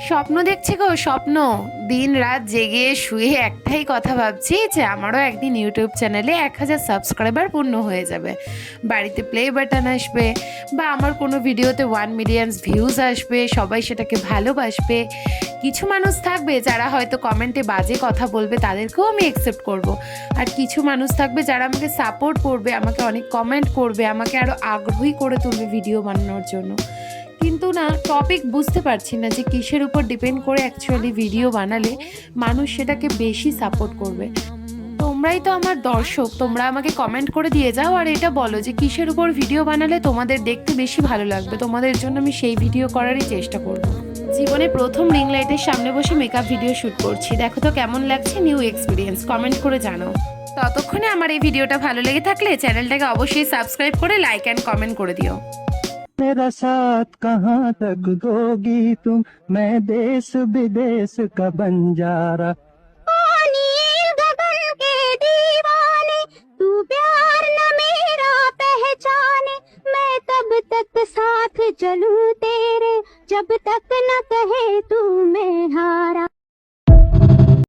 স্বপ্ন দেখছে গো স্বপ্ন। দিন রাত জেগে শুয়ে একটাই কথা ভাবছি যে আমারও একদিন ইউটিউব চ্যানেলে 1,000 সাবস্ক্রাইবার পূর্ণ হয়ে যাবে, বাড়িতে প্লে বাটন আসবে, বা আমার কোনো ভিডিওতে 1 মিলিয়ন ভিউজ আসবে, সবাই সেটাকে ভালোবাসবে। কিছু মানুষ থাকবে যারা হয়তো কমেন্টে বাজে কথা বলবে, তাদেরকেও আমি অ্যাকসেপ্ট করব। আর কিছু মানুষ থাকবে যারা আমাকে সাপোর্ট করবে, আমাকে অনেক কমেন্ট করবে, আমাকে আরও আগ্রহী করে তুলবে ভিডিও বানানোর জন্য। কিন্তু না, টপিক বুঝতে পারছি না যে কিসের উপর ডিপেন্ড করে অ্যাকচুয়ালি ভিডিও বানালে মানুষ সেটাকে বেশি সাপোর্ট করবে। তোমরাই তো আমার দর্শক, তোমরা আমাকে কমেন্ট করে দিয়ে যাও আর এটা বলো যে কিসের উপর ভিডিও বানালে তোমাদের দেখতে বেশি ভালো লাগবে। তোমাদের জন্য আমি সেই ভিডিও করারই চেষ্টা করব। জীবনে প্রথম রিং লাইটের সামনে বসে মেকআপ ভিডিও শ্যুট করছি, দেখো তো কেমন লাগছে, নিউ এক্সপিরিয়েন্স, কমেন্ট করে জানাও। ততক্ষণে আমার এই ভিডিওটা ভালো লেগে থাকলে চ্যানেলটাকে অবশ্যই সাবস্ক্রাইব করে লাইক অ্যান্ড কমেন্ট করে দিও। मेरा साथ कहाँ तक दोगी तुम, मैं देश विदेश का बंजारा। नील गगन के दीवाने, तू प्यार न मेरा पहचाने, मैं तब तक साथ चलूं तेरे, जब तक न कहे तू मैं हारा।